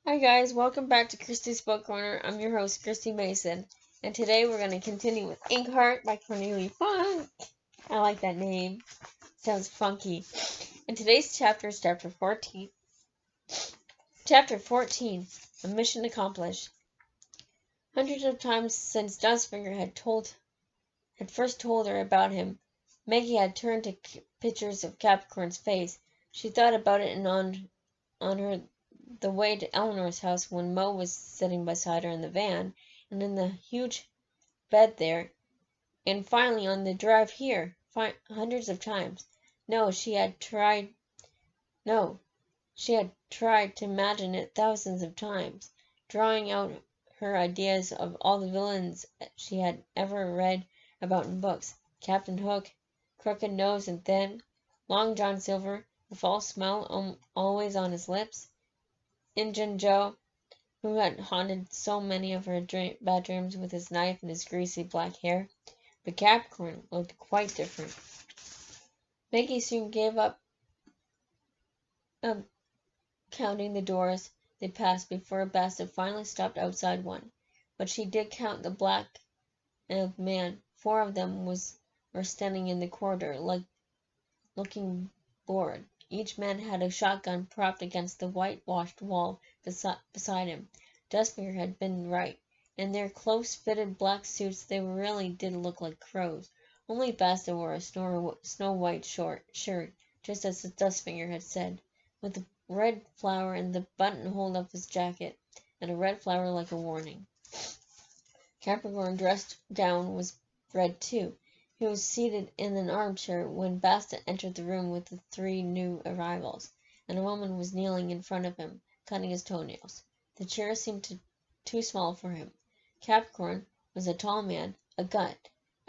Hi guys, welcome back to Christy's Book Corner. I'm your host, Christy Mason, and today we're going to continue with Inkheart by Cornelia Funk. I like that name. Sounds funky. And today's chapter is chapter 14. Chapter 14, A Mission Accomplished. Hundreds of times since Dustfinger had first told her about him, Maggie had turned to pictures of Capricorn's face. She thought about it and on the way to Eleanor's house when Mo was sitting beside her in the van, and in the huge bed there, and finally on the drive here, hundreds of times. No, she had tried to imagine it thousands of times, drawing out her ideas of all the villains she had ever read about in books. Captain Hook, Crooked Nose and Thin, Long John Silver, the false smile always on his lips, Injun Joe, who had haunted so many of her bad dreams with his knife and his greasy black hair. But Capricorn looked quite different. Maggie soon gave up counting the doors they passed before Basta finally stopped outside one. But she did count the black man. 4 of them were standing in the corridor, looking bored. Each man had a shotgun propped against the whitewashed wall beside him. Dustfinger had been right. In their close-fitted black suits they really did look like crows. Only Basta wore a snow-white shirt, just as the Dustfinger had said, with a red flower in the buttonhole of his jacket, and a red flower like a warning. Capricorn, dressed down, was red too. He was seated in an armchair when Basta entered the room with the 3 new arrivals, and a woman was kneeling in front of him, cutting his toenails. The chair seemed too small for him. Capricorn was a tall man, a gut,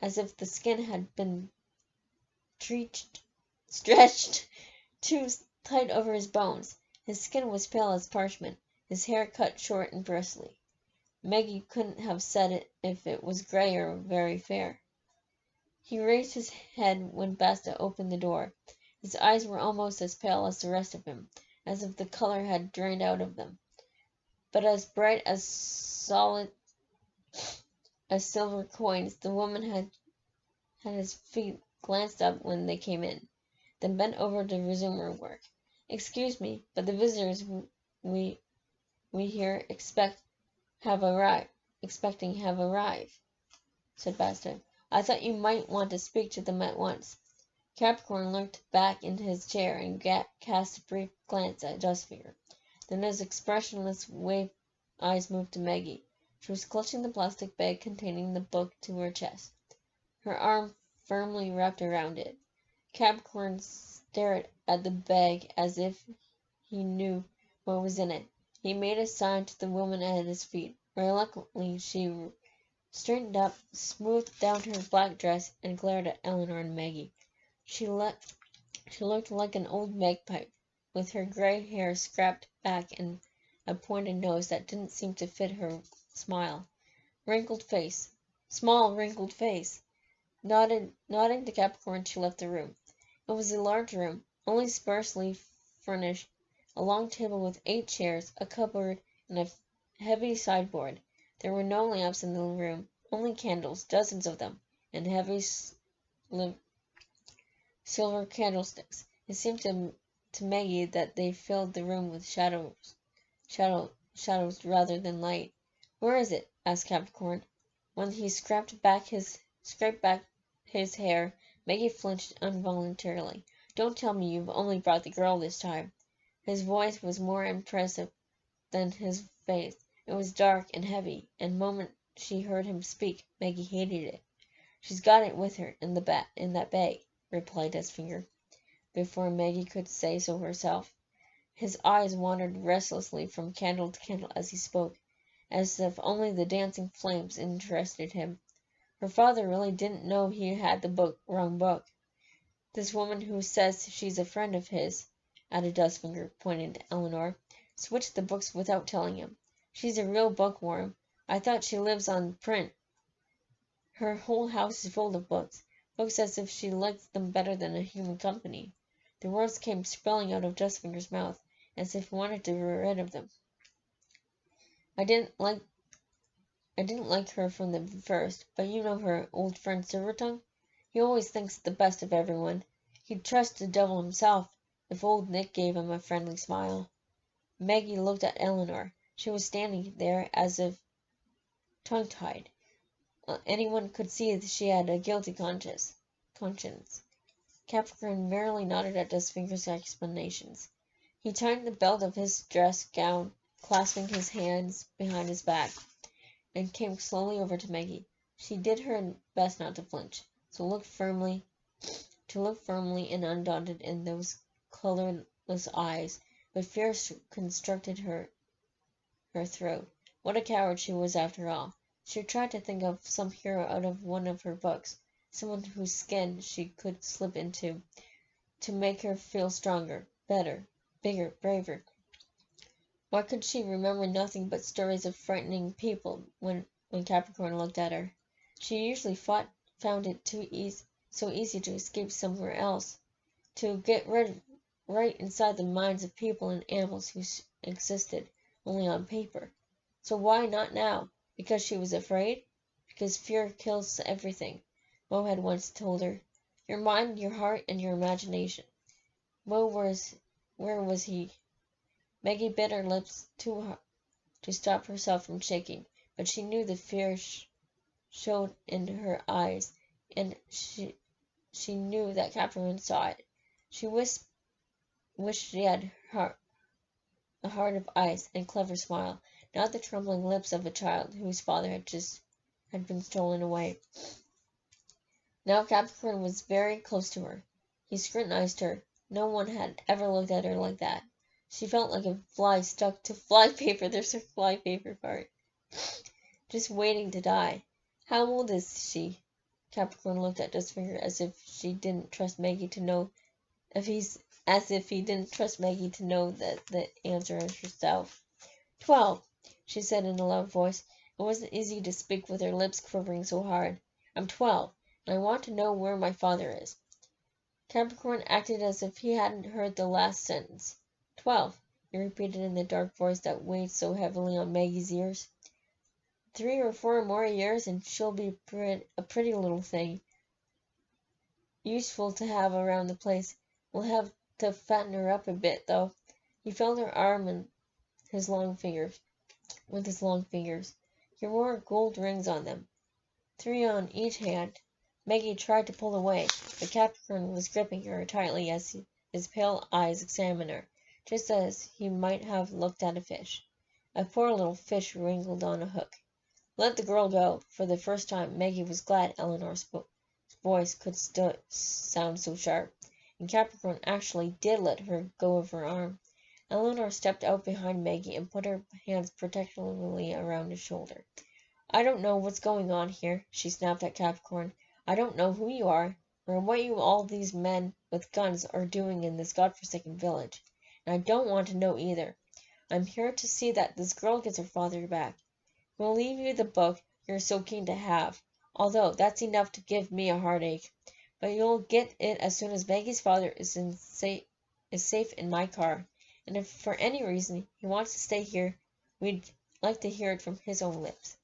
as if the skin had been stretched too tight over his bones. His skin was pale as parchment, his hair cut short and bristly. Maggie couldn't have said it if it was gray or very fair. He raised his head when Basta opened the door. His eyes were almost as pale as the rest of him, as if the color had drained out of them, but as bright as solid as silver coins. The woman had his feet glanced up when they came in, then bent over to resume her work. "Excuse me, but the visitors we here expecting have arrived," said Basta. "I thought you might want to speak to them at once." Capricorn looked back into his chair and cast a brief glance at Dustfinger. Then his expressionless eyes moved to Maggie. She was clutching the plastic bag containing the book to her chest, her arm firmly wrapped around it. Capricorn stared at the bag as if he knew what was in it. He made a sign to the woman at his feet. Reluctantly she straightened up, smoothed down her black dress, and glared at Eleanor and Maggie. She looked like an old magpie, with her gray hair scrapped back and a pointed nose that didn't seem to fit her smile. Small wrinkled face. Nodding to Capricorn, she left the room. It was a large room, only sparsely furnished, a long table with 8 chairs, a cupboard, and a heavy sideboard. There were no lamps in the room, only candles, dozens of them, and heavy silver candlesticks. It seemed to Maggie that they filled the room with shadows rather than light. "Where is it?" asked Capricorn. When he scraped back his hair, Maggie flinched involuntarily. "Don't tell me you've only brought the girl this time." His voice was more impressive than his face. It was dark and heavy, and the moment she heard him speak, Maggie hated it. "She's got it with her in that bag," replied Dustfinger, before Maggie could say so herself. His eyes wandered restlessly from candle to candle as he spoke, as if only the dancing flames interested him. "Her father really didn't know he had the wrong book. This woman who says she's a friend of his," added Dustfinger, pointing to Eleanor, "switched the books without telling him. She's a real bookworm. I thought she lives on print. Her whole house is full of books as if she liked them better than a human company." The words came spilling out of Dustfinger's mouth, as if he wanted to be rid of them. I didn't like her from the first, but you know her old friend Silvertongue? He always thinks the best of everyone. He'd trust the devil himself if old Nick gave him a friendly smile. Maggie looked at Eleanor. She was standing there as if tongue-tied. Anyone could see that she had a guilty conscience. Capricorn merely nodded at Dustfinger's explanations. He tightened the belt of his dress gown, clasping his hands behind his back, and came slowly over to Maggie. She did her best not to flinch, to look firmly and undaunted in those colorless eyes, but fear constricted her throat. What a coward she was after all. She tried to think of some hero out of one of her books, someone whose skin she could slip into, to make her feel stronger, better, bigger, braver. Why could she remember nothing but stories of frightening people when Capricorn looked at her? She usually found it so easy to escape somewhere else, to get right inside the minds of people and animals who existed only on paper. So why not now? Because she was afraid? Because fear kills everything, Mo had once told her. Your mind, your heart, and your imagination. Where was he? Maggie bit her lips too hard to stop herself from shaking, but she knew the fear showed in her eyes, and she knew that Catherine saw it. She wished she had a heart of ice and clever smile, not the trembling lips of a child whose father had been stolen away. Now Capricorn was very close to her. He scrutinized her. No one had ever looked at her like that. She felt like a fly stuck to flypaper. There's a flypaper part. Just waiting to die. How old is she? Capricorn looked at Dustfinger as if he didn't trust Maggie to know the answer herself. 12, she said in a loud voice. It wasn't easy to speak with her lips quivering so hard. I'm 12, and I want to know where my father is. Capricorn acted as if he hadn't heard the last sentence. 12, he repeated in the dark voice that weighed so heavily on Maggie's ears. 3 or 4 more years and she'll be a pretty little thing. Useful to have around the place. We'll have to fatten her up a bit, though. He felt her arm with his long fingers. He wore gold rings on them, 3 on each hand. Maggie tried to pull away, but Capricorn was gripping her tightly as his pale eyes examined her, just as he might have looked at a fish. A poor little fish wriggled on a hook. Let the girl go. For the first time, Maggie was glad Eleanor's voice could sound so sharp, and Capricorn actually did let her go of her arm. Eleanor stepped out behind Maggie and put her hands protectively around his shoulder. I don't know what's going on here, she snapped at Capricorn. I don't know who you are, or what all these men with guns are doing in this godforsaken village, and I don't want to know either. I'm here to see that this girl gets her father back. We'll leave you the book you're so keen to have, although that's enough to give me a heartache. But you'll get it as soon as Maggie's father is safe in my car, and if for any reason he wants to stay here, we'd like to hear it from his own lips.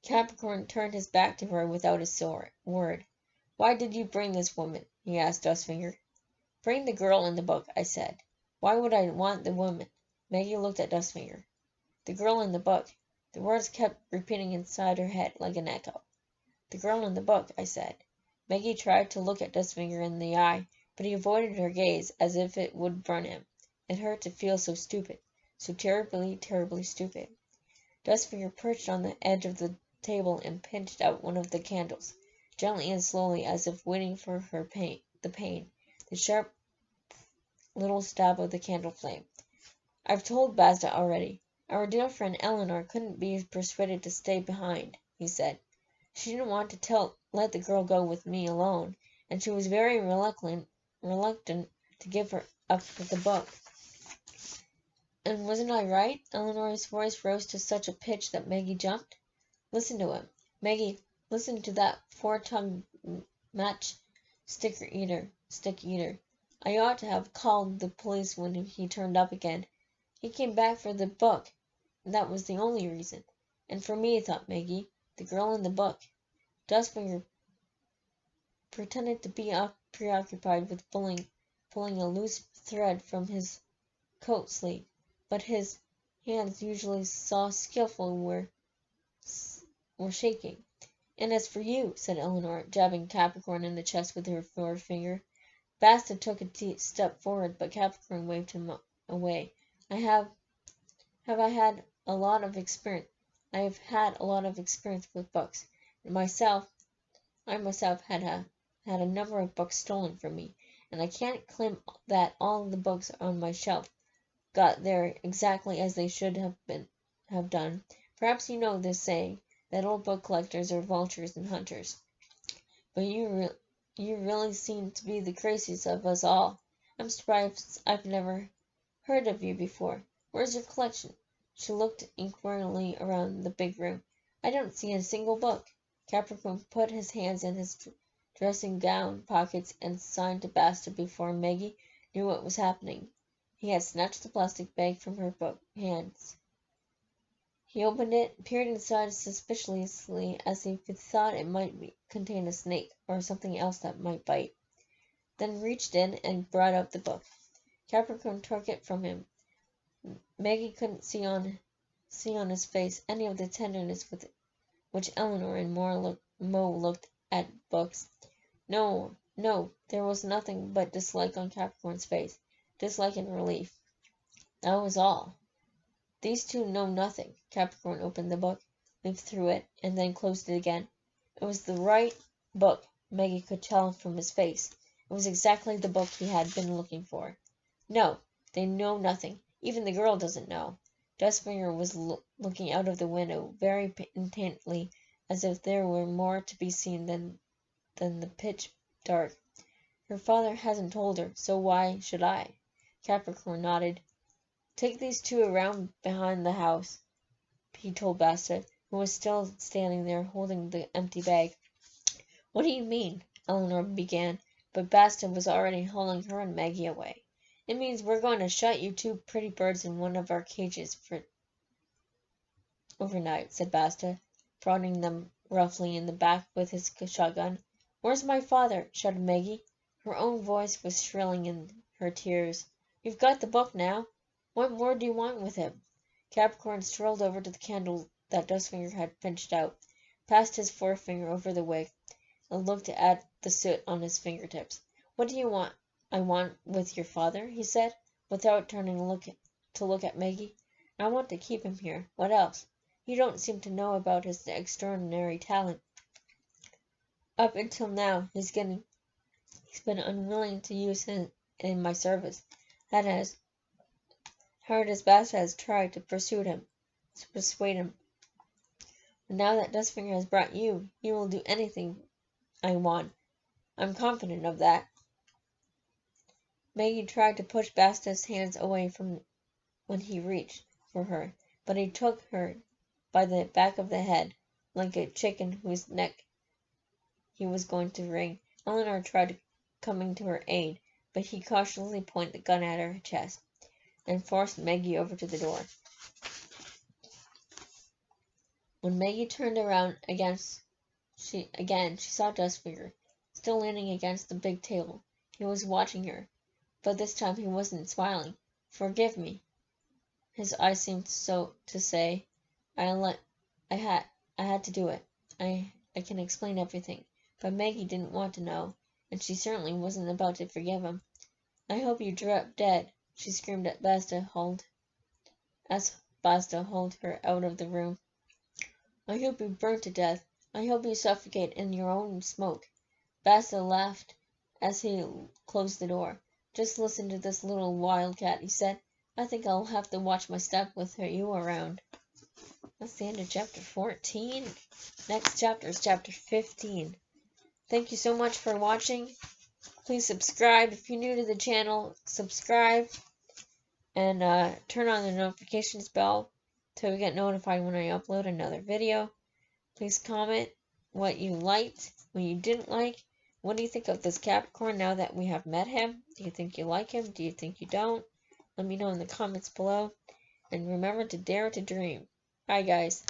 Capricorn turned his back to her without a word. Why did you bring this woman? He asked Dustfinger. Bring the girl in the book, I said. Why would I want the woman? Maggie looked at Dustfinger. The girl in the book. The words kept repeating inside her head like an echo. The girl in the book, I said. Maggie tried to look at Dustfinger in the eye, but he avoided her gaze as if it would burn him. It hurt to feel so stupid, so terribly, terribly stupid. Dustfinger perched on the edge of the table and pinched out one of the candles, gently and slowly as if waiting for the sharp little stab of the candle flame. I've told Bazda already. Our dear friend Eleanor couldn't be persuaded to stay behind, he said. She didn't want to let the girl go with me alone, and she was very reluctant to give her up the book. And wasn't I right? Eleanor's voice rose to such a pitch that Maggie jumped. Listen to him. Maggie, listen to that four-tongued stick eater. I ought to have called the police when he turned up again. He came back for the book. that was the only reason. And for me, thought Maggie, the girl in the book. Dustfinger pretended to be preoccupied with pulling a loose thread from his coat sleeve, but his hands, usually so skillful, were shaking. And as for you, said Eleanor, jabbing Capricorn in the chest with her forefinger. Basta took a step forward, but Capricorn waved him away. I have I had a lot of experience. I have had a lot of experience with books. And I myself had a number of books stolen from me, and I can't claim that all the books on my shelf got there exactly as they should have done. Perhaps you know this saying that old book collectors are vultures and hunters. But you really seem to be the craziest of us all. I'm surprised I've never heard of you before. Where's your collection? She looked inquiringly around the big room. I don't see a single book. Capricorn put his hands in his dressing gown pockets and signed to Basta before Maggie knew what was happening. He had snatched the plastic bag from her hands. He opened it, peered inside suspiciously as if he thought it might contain a snake or something else that might bite, then reached in and brought out the book. Capricorn took it from him. Maggie couldn't see on his face any of the tenderness with which Eleanor and Mo looked at books. No, there was nothing but dislike on Capricorn's face, dislike and relief. That was all. These two know nothing. Capricorn opened the book, leafed through it, and then closed it again. It was the right book, Maggie could tell from his face. It was exactly the book he had been looking for. No, they know nothing. Even the girl doesn't know. Dustfinger was looking out of the window very intently, as if there were more to be seen than the pitch dark. Her father hasn't told her, so why should I? Capricorn nodded. Take these two around behind the house, he told Basta, who was still standing there holding the empty bag. What do you mean? Eleanor began, but Basta was already hauling her and Maggie away. It means we're going to shut you two pretty birds in one of our cages for overnight, said Basta, prodding them roughly in the back with his shotgun. Where's my father? Shouted Maggie. Her own voice was shrilling in her tears. You've got the book now. What more do you want with him? Capricorn strolled over to the candle that Dustfinger had pinched out, passed his forefinger over the wick, and looked at the soot on his fingertips. What do you want? I want with your father, he said, without turning to look at Maggie. I want to keep him here. What else? You don't seem to know about his extraordinary talent. Up until now, he's been unwilling to use him in my service. That has hard as Basta has tried to persuade him. But now that Dustfinger has brought you, he will do anything I want. I'm confident of that. Maggie tried to push Basta's hands away from when he reached for her, but he took her by the back of the head, like a chicken whose neck he was going to wring. Eleanor tried coming to her aid, but he cautiously pointed the gun at her chest and forced Maggie over to the door. When Maggie turned around she saw Dustfinger, still leaning against the big table. He was watching her, but this time he wasn't smiling. Forgive me. His eyes seemed so to say, I had to do it. I can explain everything. But Maggie didn't want to know, and she certainly wasn't about to forgive him. I hope you drop dead, she screamed at Basta as Basta hauled her out of the room. I hope you burn to death. I hope you suffocate in your own smoke. Basta laughed as he closed the door. Just listen to this little wildcat, he said. I think I'll have to watch my step with you around. That's the end of chapter 14. Next chapter is chapter 15. Thank you so much for watching. Please subscribe. If you're new to the channel, subscribe. And turn on the notifications bell to get notified when I upload another video. Please comment what you liked, what you didn't like. What do you think of this Capricorn now that we have met him? Do you think you like him? Do you think you don't? Let me know in the comments below. and remember to dare to dream. Bye, guys.